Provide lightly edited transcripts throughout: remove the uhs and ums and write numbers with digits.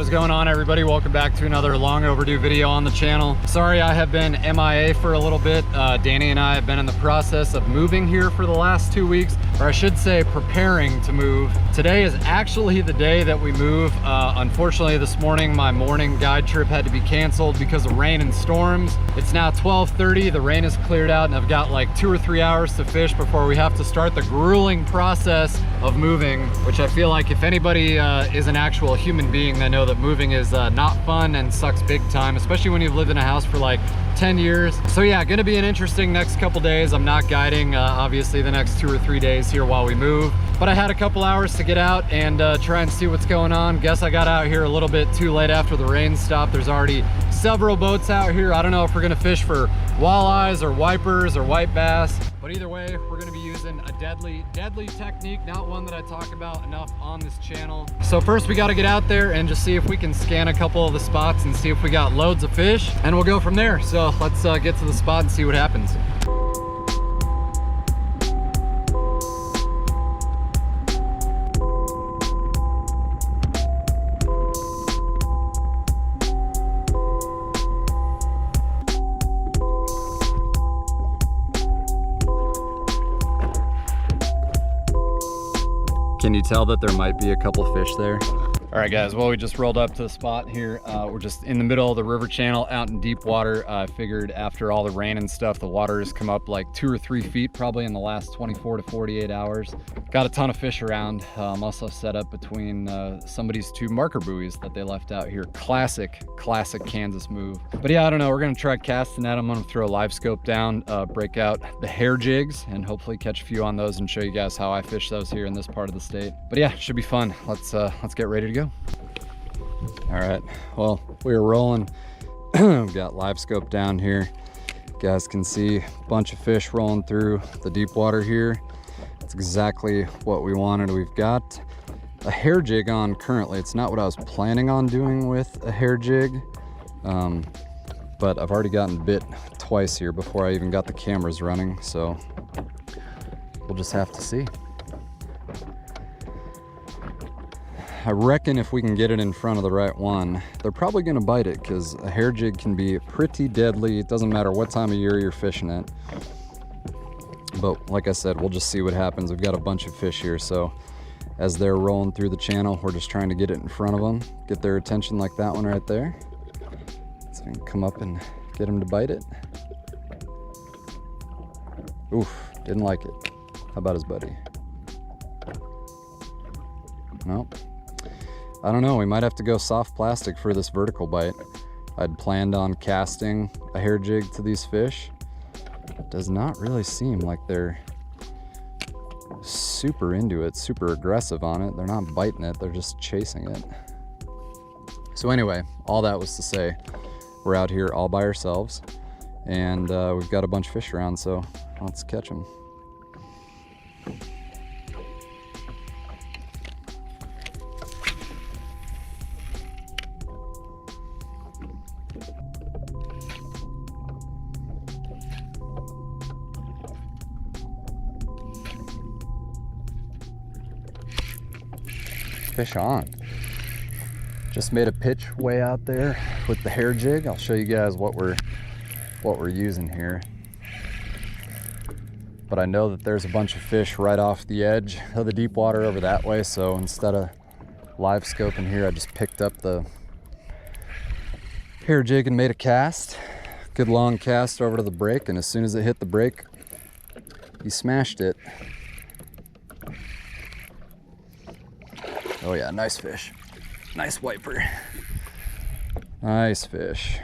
What's going on, everybody? Welcome back to another long overdue video on the channel. Sorry I have been MIA for a little bit. Danny and I have been in the process of moving here for the last 2 weeks, or I should say preparing to move. Today is actually the day that we move. Unfortunately, this morning my morning guide trip had to be canceled because of rain and storms. It's now 12:30, the rain has cleared out, and I've got like 2 or 3 hours to fish before we have to start the grueling process of moving, which I feel like if anybody is an actual human being, they know that moving is not fun and sucks big time, especially when you've lived in a house for like 10 years. So yeah, gonna be an interesting next couple days. I'm not guiding obviously the next 2 or 3 days here while we move, but I had a couple hours to get out and try and see what's going on. Guess I got out here a little bit too late after the rain stopped. There's already several boats out here. I don't know if we're gonna fish for walleyes or wipers or white bass, but either way, we're gonna be using a deadly technique, not one that I talk about enough on this channel. So first we got to get out there and just see if we can scan a couple of the spots and see if we got loads of fish, and we'll go from there. So let's get to the spot and see what happens. Can you tell that there might be a couple fish there? All right, guys, well, we just rolled up to the spot here. We're just in the middle of the river channel out in deep water. I figured after all the rain and stuff, the water has come up like 2 or 3 feet probably in the last 24 to 48 hours. Got a ton of fish around. I'm also set up between somebody's 2 marker buoys that they left out here. Classic Kansas move. But yeah, I don't know, we're gonna try casting that. I'm gonna throw a live scope down, break out the hair jigs, and hopefully catch a few on those and show you guys how I fish those here in this part of the state. But yeah, should be fun. Let's get ready to go. All right, well, we're rolling. We've got live scope down here. You guys can see a bunch of fish rolling through the deep water here. It's exactly what we wanted. We've got a hair jig on currently. It's not what I was planning on doing with a hair jig, but I've already gotten bit twice here before I even got the cameras running, so we'll just have to see. I reckon if we can get it in front of the right one, they're probably gonna bite it, because a hair jig can be pretty deadly. It doesn't matter what time of year you're fishing it. But like I said, we'll just see what happens. We've got a bunch of fish here, so as they're rolling through the channel, we're just trying to get it in front of them, get their attention like that one right there. So we can come up and get them to bite it. Oof, didn't like it. How about his buddy? Nope. I don't know, we might have to go soft plastic for this vertical bite. I'd planned on casting a hair jig to these fish. It does not really seem like they're super into it, super aggressive on it. They're not biting it, they're just chasing it. So anyway, all that was to say, we're out here all by ourselves, and we've got a bunch of fish around, so let's catch them. Fish on. Just made a pitch way out there with the hair jig. I'll show you guys what we're using here. But I know that there's a bunch of fish right off the edge of the deep water over that way, so instead of live scoping here, I just picked up the hair jig and made a cast. Good long cast over to the break, and as soon as it hit the break, he smashed it. Oh yeah, nice fish. Nice wiper. Nice fish.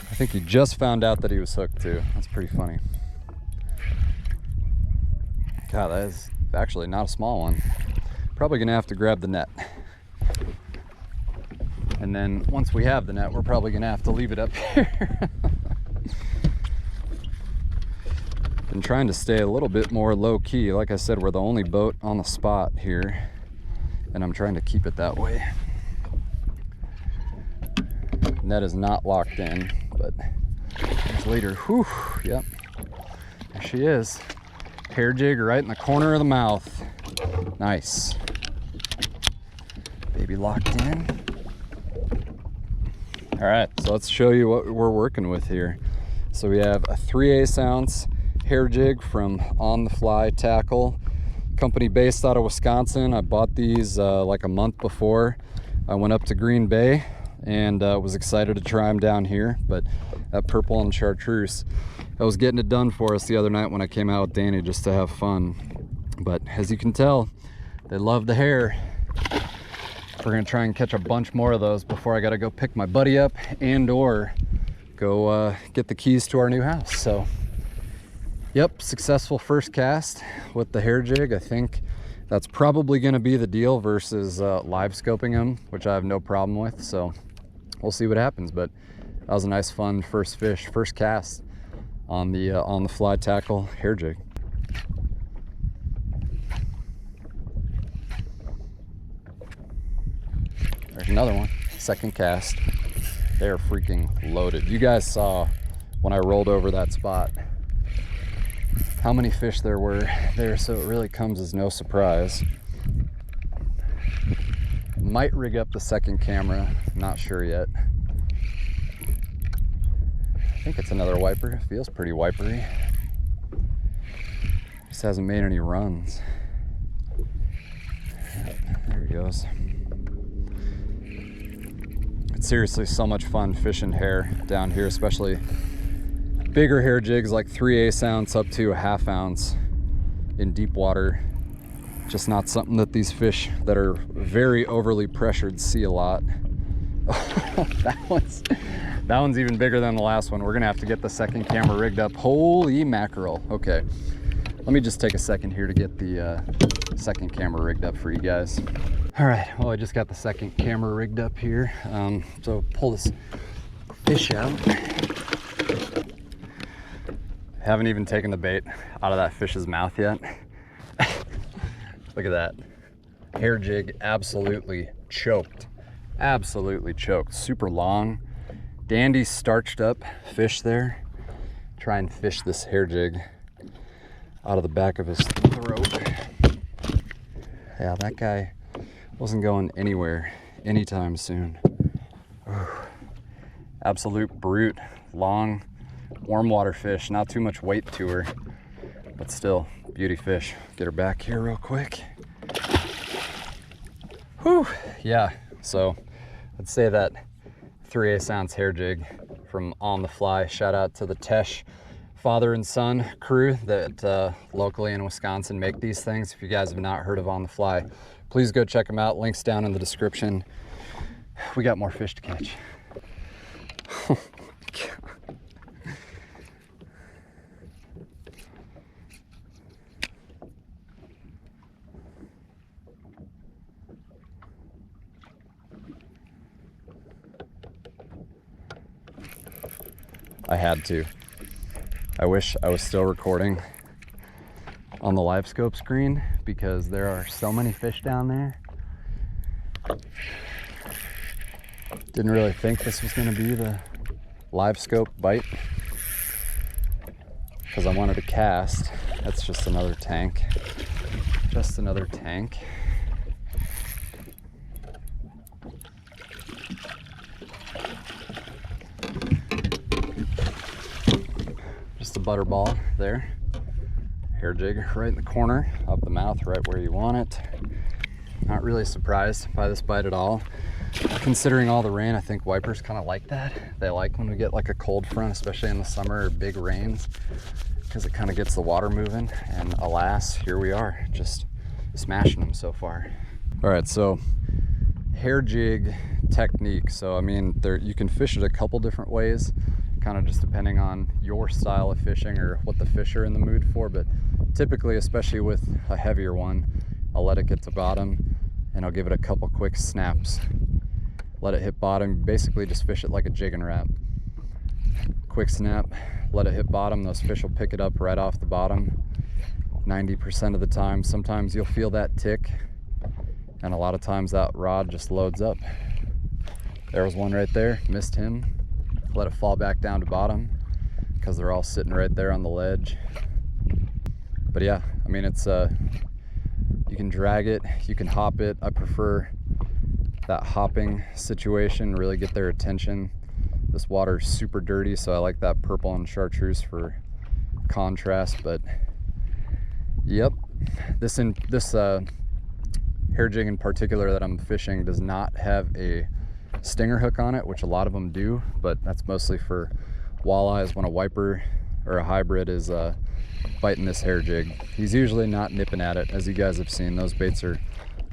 I think he just found out that he was hooked too. That's pretty funny. God, that is actually not a small one. Probably gonna have to grab the net. And then once we have the net, we're probably gonna have to leave it up here. Been trying to stay a little bit more low-key. Like I said, we're the only boat on the spot here, and I'm trying to keep it that way. Net is not locked in, but there's leader. Whew, yep, there she is. Hair jig right in the corner of the mouth. Nice. Baby locked in. All right, so let's show you what we're working with here. So we have a 3/8 ounce hair jig from On the Fly Tackle, company based out of Wisconsin. I bought these like a month before I went up to Green Bay, and was excited to try them down here. But that purple and chartreuse, I was getting it done for us the other night when I came out with Danny just to have fun. But as you can tell, they love the hair. We're gonna try and catch a bunch more of those before I gotta go pick my buddy up and or go get the keys to our new house. So yep, successful first cast with the hair jig. I think that's probably gonna be the deal versus live scoping them, which I have no problem with. So we'll see what happens, but that was a nice fun first fish, first cast on the Fly Tackle hair jig. There's another one, second cast. They're freaking loaded. You guys saw when I rolled over that spot how many fish there were there, so it really comes as no surprise. Might rig up the second camera, not sure yet. I think it's another wiper. It feels pretty wipery. Just hasn't made any runs. There he goes. It's seriously so much fun fishing hair down here, especially bigger hair jigs like 3/8 ounce up to a 1/2 ounce in deep water. Just not something that these fish that are very overly pressured see a lot. That one's even bigger than the last one. We're gonna have to get the second camera rigged up. Holy mackerel. Okay, let me just take a second here to get the second camera rigged up for you guys. All right, well, I just got the second camera rigged up here. So pull this fish out. Haven't even taken the bait out of that fish's mouth yet. Look at that. Hair jig absolutely choked. Absolutely choked. Super long. Dandy starched up fish there. Try and fish this hair jig out of the back of his throat. Yeah, that guy wasn't going anywhere anytime soon. Ooh. Absolute brute. Long, warm water fish. Not too much weight to her, but still beauty fish. Get her back here real quick. Whew. Yeah, so I'd say that 3/8 ounce hair jig from On the Fly. Shout out to the Tesh father and son crew that locally in Wisconsin make these things. If you guys have not heard of On the Fly, please go check them out. Links down in the description. We got more fish to catch. Oh my God. I had to. I wish I was still recording on the live scope screen because there are so many fish down there. Didn't really think this was going to be the live scope bite because I wanted to cast. That's just another tank. Just another tank. Just a butterball there. Hair jig right in the corner, up the mouth, right where you want it. Not really surprised by this bite at all. Considering all the rain, I think wipers kind of like that. They like when we get like a cold front, especially in the summer or big rains, because it kind of gets the water moving. And alas, here we are, just smashing them so far. All right, so hair jig technique. So I mean, you can fish it a couple different ways, kind of just depending on your style of fishing or what the fish are in the mood for. But typically, especially with a heavier one, I'll let it get to bottom and I'll give it a couple quick snaps. Let it hit bottom, basically just fish it like a jig and wrap. Quick snap, let it hit bottom, those fish will pick it up right off the bottom 90% of the time. Sometimes you'll feel that tick, and a lot of times that rod just loads up. There was one right there, missed him. Let it fall back down to bottom because they're all sitting right there on the ledge. But yeah, I mean, it's You can drag it, you can hop it. I prefer that hopping situation, really get their attention. This water is super dirty, so I like that purple and chartreuse for contrast. But yep, this hair jig in particular that I'm fishing does not have a stinger hook on it, which a lot of them do, but that's mostly for walleyes when a wiper or a hybrid is biting this hair jig. He's usually not nipping at it, as you guys have seen. Those baits are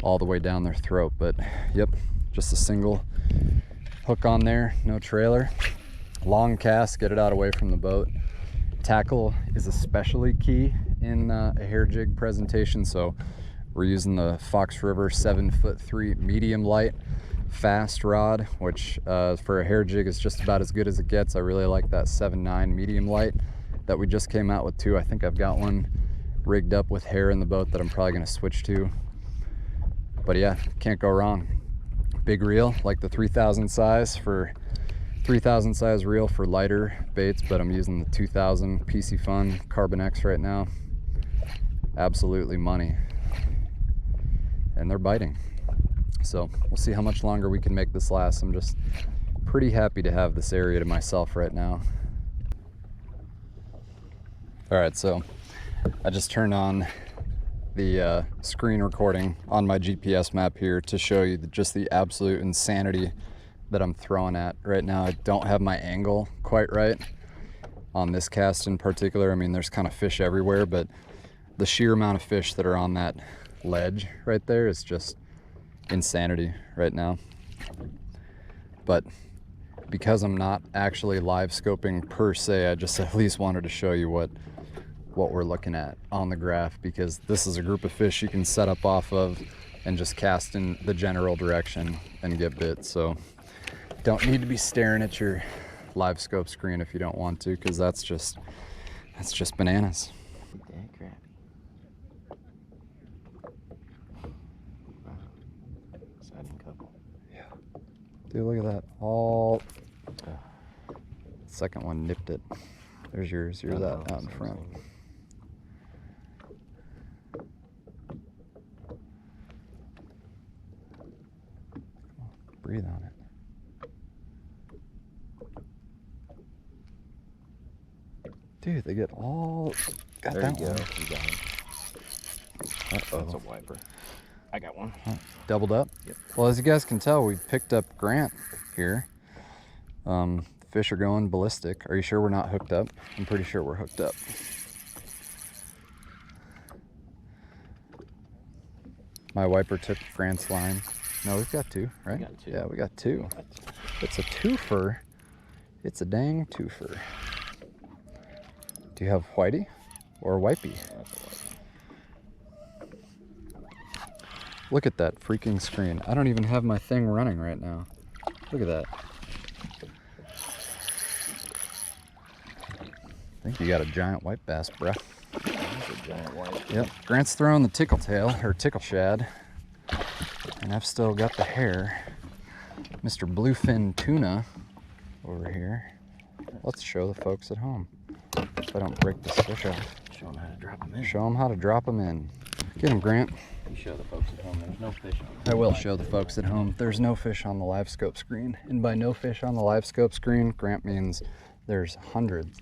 all the way down their throat. But yep, just a single hook on there, no trailer. Long cast, get it out away from the boat. Tackle is especially key in a hair jig presentation, so we're using the Fox River 7'3" medium light fast rod, which for a hair jig is just about as good as it gets. I really like that 7'9" medium light that we just came out with too. I think I've got one rigged up with hair in the boat that I'm probably going to switch to. But yeah, can't go wrong. Big reel, like the 3000 size for 3000 size reel for lighter baits, but I'm using the 2000 PC Fun Carbon X right now. Absolutely money, and they're biting. So we'll see how much longer we can make this last. I'm just pretty happy to have this area to myself right now. All right, so I just turned on the screen recording on my GPS map here to show you just the absolute insanity that I'm throwing at right now. I don't have my angle quite right on this cast in particular. I mean, there's kind of fish everywhere, but the sheer amount of fish that are on that ledge right there is just insanity right now. But because I'm not actually live scoping per se, I just at least wanted to show you what we're looking at on the graph, because this is a group of fish you can set up off of and just cast in the general direction and get bit. So don't need to be staring at your live scope screen if you don't want to, because that's just bananas. Yeah, dude, look at that. All second one nipped it. There's yours. Yours out in front. Breathe on it. Dude, they get all... Got there that you go. One. You got it. Uh-oh. That's a wiper. I got one. Doubled up? Yep. Well, as you guys can tell, we picked up Grant here. Fish are going ballistic. Are you sure we're not hooked up? I'm pretty sure we're hooked up. My wiper took Grant's line. No, we've got two, right? We got two. Yeah, we got two. It's a twofer. It's a dang twofer. Do you have whitey or wipey? Look at that freaking screen. I don't even have my thing running right now. Look at that. I think you got a giant white bass, bruh. That's a giant white. Yep. Grant's throwing the tickle tail, or tickle shad. And I've still got the hair. Mr. Bluefin Tuna over here. Let's show the folks at home. If I don't break this fish off. Show them how to drop them in. Show them how to drop them in. Get them, Grant. You show the folks at home there's no fish on I will show the folks at home there's no fish on the live scope screen. And by no fish on the live scope screen, Grant means there's hundreds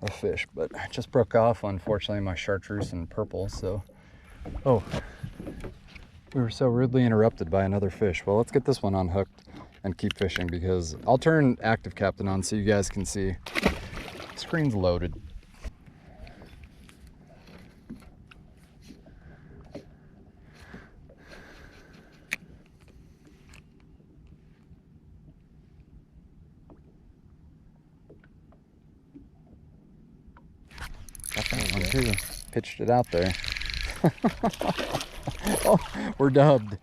of fish. But I just broke off, unfortunately, my chartreuse and purple. So, oh, we were so rudely interrupted by another fish. Well, let's get this one unhooked and keep fishing, because I'll turn active captain on so you guys can see. Screen's loaded. Got that one too. Pitched it out there. Oh, we're dubbed.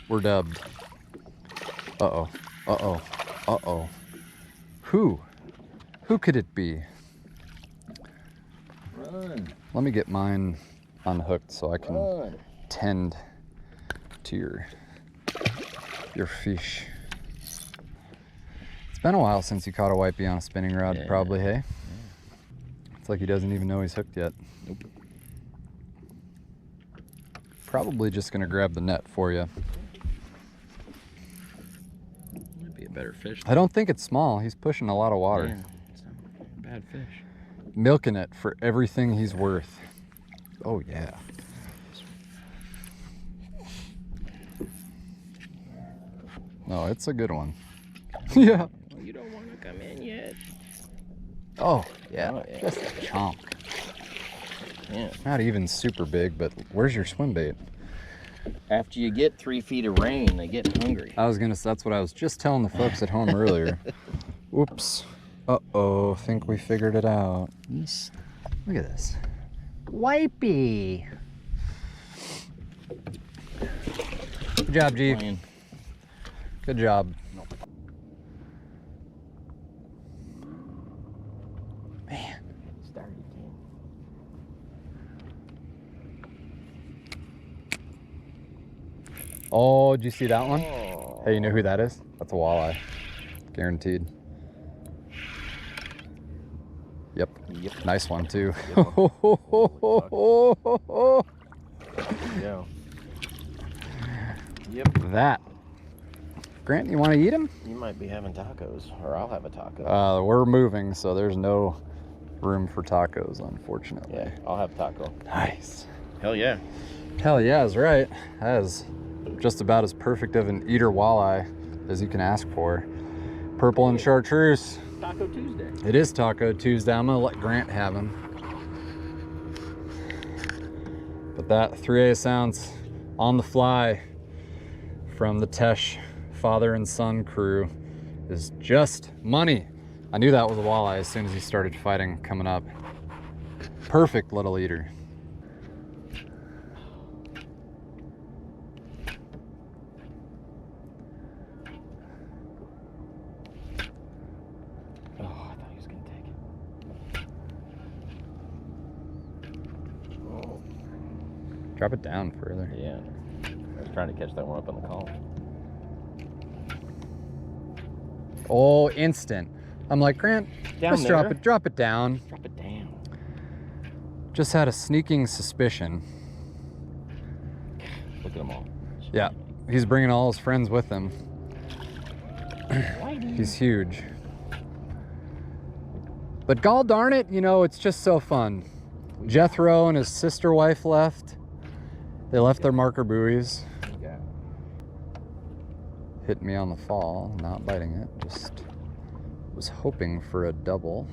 We're dubbed. Uh-oh. Uh-oh. Uh-oh. Who could it be? Run. Let me get mine unhooked so I can tend to your fish. It's been a while since you caught a wipey on a spinning rod, yeah. Probably, hey? Yeah. It's like he doesn't even know he's hooked yet. Nope. Probably just gonna grab the net for you. Might be a better fish. I don't think it's small. He's pushing a lot of water. Yeah, it's not a bad fish. Milking it for everything he's worth. Oh yeah. No, it's a good one. Yeah. Well, you don't want to come in yet. Oh yeah, Oh, yeah. just a chomp. Yeah. Not even super big, but where's your swim bait? After you get 3 feet of rain, they get hungry. That's what I was just telling the folks at home earlier. Whoops. Uh-oh, think we figured it out. Look at this. Wipey. Good job, G. Playing. Good job. Man. Started again. Oh, did you see that one? Oh. Hey, you know who that is? That's a walleye. Guaranteed. Yep. Yep. Nice one, too. Good Yeah. Yep. That. Grant, you want to eat him? You might be having tacos, or I'll have a taco. We're moving, so there's no room for tacos, unfortunately. Yeah, I'll have taco. Nice. Hell yeah. Hell yeah, is right. That is just about as perfect of an eater walleye as you can ask for. Purple and chartreuse. Taco Tuesday. It is Taco Tuesday. I'm gonna let Grant have him. But that 3/8 ounce on the fly from the Tesh father and son crew is just money. I knew that was a walleye as soon as he started fighting coming up. Perfect little eater. Oh, I thought he was gonna take it. Oh. Drop it down further. Yeah. I was trying to catch that one up on the column. Oh, instant. I'm like, Grant, Down just there. drop it down. Drop it down. Just had a sneaking suspicion. Look at them all. Yeah, he's bringing all his friends with him. He's huge. But gall darn it, you know, it's just so fun. Jethro and his sister wife left. They left their marker buoys. Yeah. Hit me on the fall, not biting it, just was hoping for a double.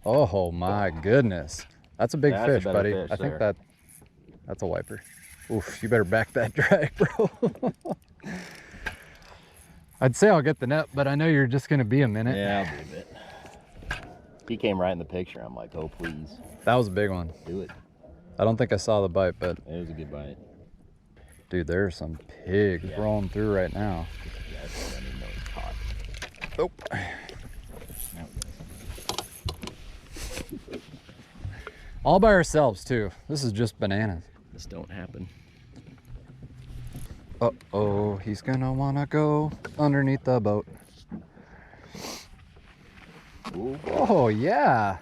Oh my goodness. That's a big That's a fish, better buddy. fish I think there. that's a wiper. Oof, you better back that drag, bro. I'd say I'll get the net, but I know you're just gonna be a minute. Yeah, I'll do a bit. He came right in the picture. I'm like, oh, please. That was a big one. Do it. I don't think I saw the bite, but It was a good bite. dude, there's some pigs Yeah. rolling through right now. Yeah, that's what I didn't know he caught. Nope. Now we got some. All by ourselves too. This is just bananas. This don't happen. Uh-oh, he's gonna wanna go underneath the boat. Ooh, Oh yeah,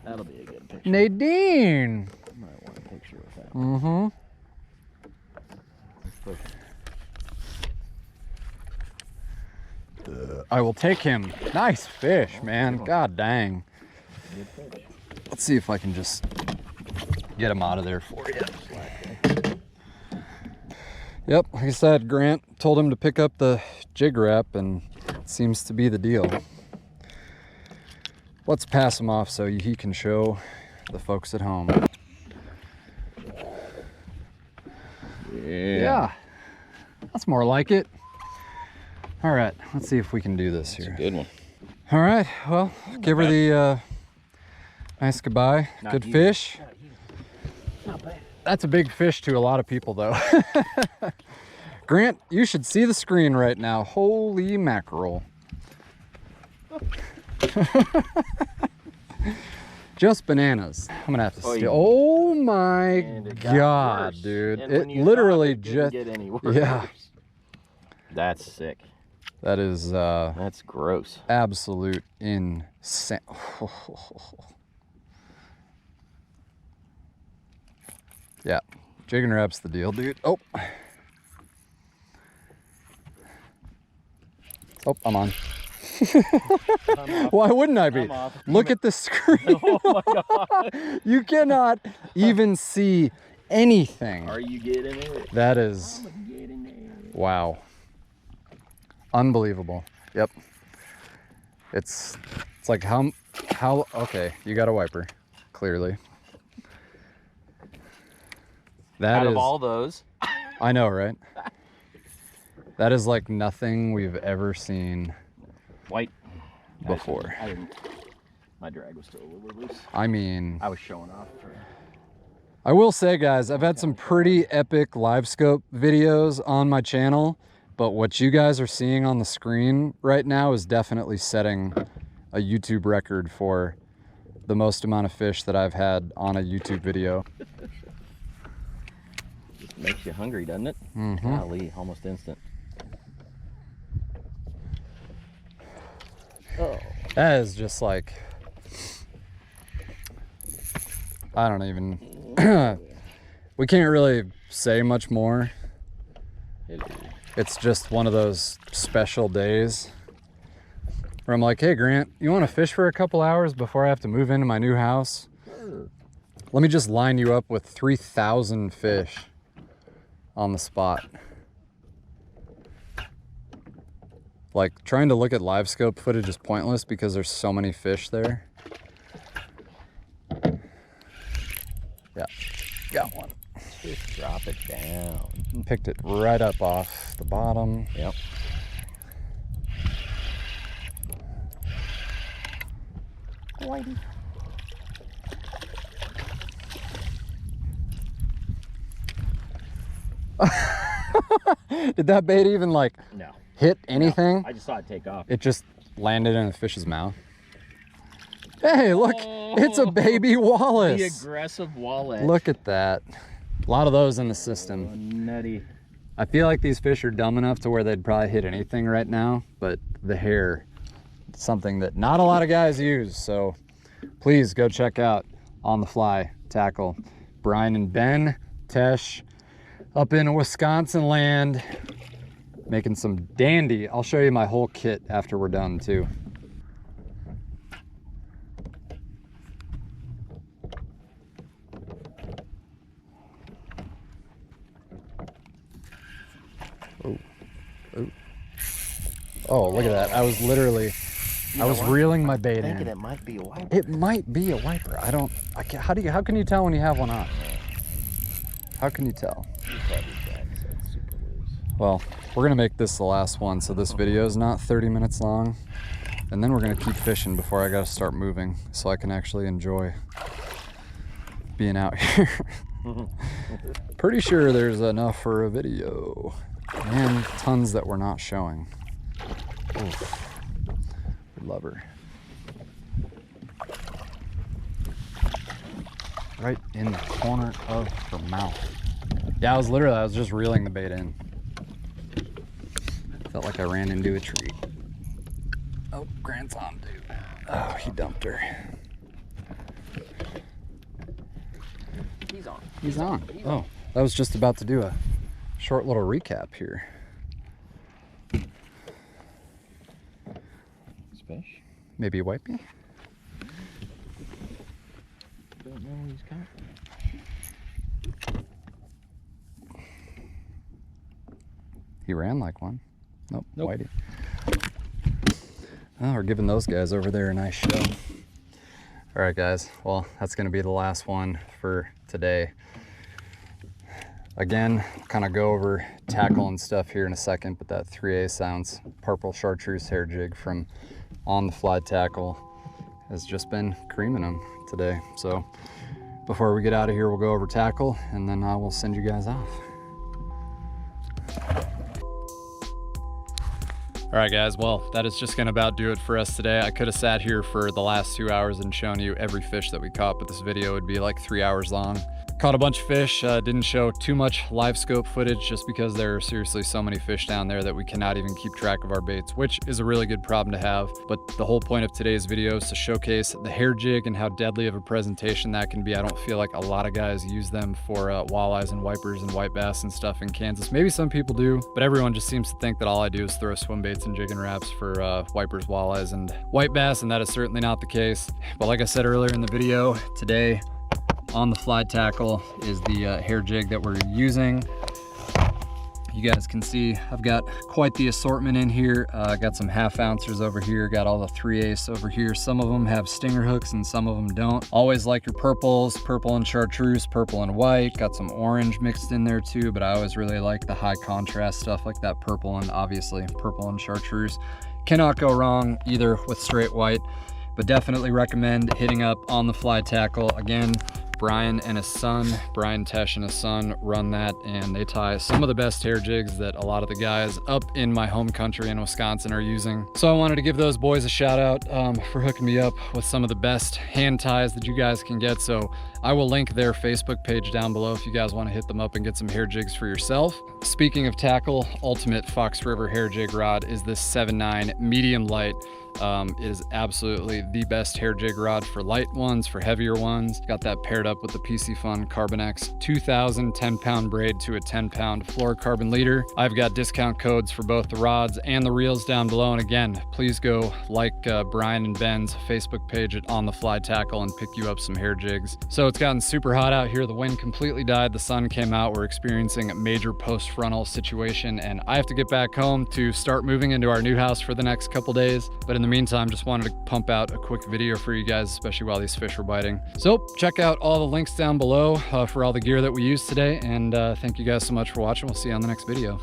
that'll be a good picture. Nadine. I might want a picture with that. Mm-hmm. Let's push it. I will take him. Nice fish, man. God dang. Good fish. Let's see if I can just get him out of there for you. Yep, like I said, Grant told him to pick up the jig wrap, and it seems to be the deal. Let's pass him off so he can show the folks at home. Yeah, that's more like it. All right, let's see if we can do this It's a here. good one. All right, well, give her the nice goodbye. Not Good you. fish. Not bad. That's a big fish to a lot of people, though. Grant, you should see the screen right now. Holy mackerel. Just bananas. I'm gonna have to Oh, steal. you- Oh my And it got God, worse. dude. And It when you literally thought it didn't just, get any worse. yeah. That's sick. That is That's gross. absolute insane. Yeah, jig and wrap's the deal, dude. Oh, I'm on. Why wouldn't I be? Look at the screen. Oh my God. You cannot even see anything. Are you getting it? That is, wow. Unbelievable. Yep. It's like how, okay, you got a wiper, clearly. That Out is, of all those. I know, right? That is like nothing we've ever seen White. before. I didn't. My drag was still a little loose. I mean, I was showing off for. I will say, guys, I've had some pretty epic live scope videos on my channel, but what you guys are seeing on the screen right now is definitely setting a YouTube record for the most amount of fish that I've had on a YouTube video. Just makes you hungry, doesn't it? Mm-hmm. Golly, almost instant. Oh. That is just like, I don't even, we can't really say much more. It's just one of those special days where I'm like, hey Grant, you want to fish for a couple hours before I have to move into my new house? Let me just line you up with 3,000 fish on the spot. Like, trying to look at live scope footage is pointless because there's so many fish there. Yeah, got one. Just drop it down. Picked it right up off the bottom. Yep. Whitey. Did that bait even like No. hit anything? I just saw it take off. It just landed in the fish's mouth. Hey, look, it's a baby The Wallace. aggressive wallet. Look at that. A lot of those in the system. Oh, nutty. I feel like these fish are dumb enough to where they'd probably hit anything right now, but the hair, something that not a lot of guys use. So please go check out On the Fly Tackle. Brian and Ben Tesh up in Wisconsin land, making some dandy. I'll show you my whole kit after we're done too. Oh, look at that. I was literally, I was reeling my bait Thinking in. it might be a wiper. It might be a wiper. I can't, how can you tell when you have one on? How can you tell? Well, we're gonna make this the last one, so this video is not 30 minutes long. And then we're gonna keep fishing before I gotta start moving, so I can actually enjoy being out here. Pretty sure there's enough for a video. And tons that we're not showing. Oof. Love her. Right in the corner of her mouth. Yeah, I was just reeling the bait in. Felt like I ran into a tree. Oh, Grant's on, dude. Oh, he dumped her. He's on. He's on. Oh, I was just about to do a short little recap here. Fish? Maybe a wipey? Don't know where he's coming from. He ran like one. Nope, Nope. whitey. Oh, we're giving those guys over there a nice show. All right, guys. Well, that's going to be the last one for today. Again, kind of go over tackle and stuff here in a second, but that 3/8 ounce purple chartreuse hair jig from On the Fly Tackle has just been creaming them today. So before we get out of here, we'll go over tackle and then I will send you guys off. All right, guys, well, that is just gonna about do it for us today. I could have sat here for the last 2 hours and shown you every fish that we caught, but this video would be like 3 hours long. Caught a bunch of fish, didn't show too much live scope footage just because there are seriously so many fish down there that we cannot even keep track of our baits, which is a really good problem to have. But the whole point of today's video is to showcase the hair jig and how deadly of a presentation that can be. I don't feel like a lot of guys use them for walleyes and wipers and white bass and stuff in Kansas. Maybe some people do, but everyone just seems to think that all I do is throw swim baits and jig and wraps for wipers, walleyes, and white bass, and that is certainly not the case. But like I said earlier in the video, today on the fly tackle is the hair jig that we're using. You guys can see I've got quite the assortment in here. I got some 1/2 ounces over here, got all the 3/8 over here. Some of them have stinger hooks and some of them don't. Always like your purples, purple and chartreuse, purple and white. Got some orange mixed in there too, but I always really like the high contrast stuff like that purple, and obviously purple and chartreuse. Cannot go wrong either with straight white, but definitely recommend hitting up On the Fly Tackle. Again, Brian and his son, Brian Tesh and his son run that, and they tie some of the best hair jigs that a lot of the guys up in my home country in Wisconsin are using. So I wanted to give those boys a shout out for hooking me up with some of the best hand ties that you guys can get. So I will link their Facebook page down below if you guys want to hit them up and get some hair jigs for yourself. Speaking of tackle, Ultimate Fox River hair jig rod is this 7.9 medium light. It is absolutely the best hair jig rod for light ones, for heavier ones. Got that paired up with the PC Fun Carbonex 2000 10-pound braid to a 10-pound fluorocarbon leader. I've got discount codes for both the rods and the reels down below. And again, please go like Brian and Ben's Facebook page at On the Fly Tackle and pick you up some hair jigs. So it's gotten super hot out here. The wind completely died. The sun came out. We're experiencing a major post-frontal situation, and I have to get back home to start moving into our new house for the next couple days. But in the meantime, just wanted to pump out a quick video for you guys, especially while these fish were biting. So check out all the links down below for all the gear that we used today, and thank you guys so much for watching. We'll see you on the next video.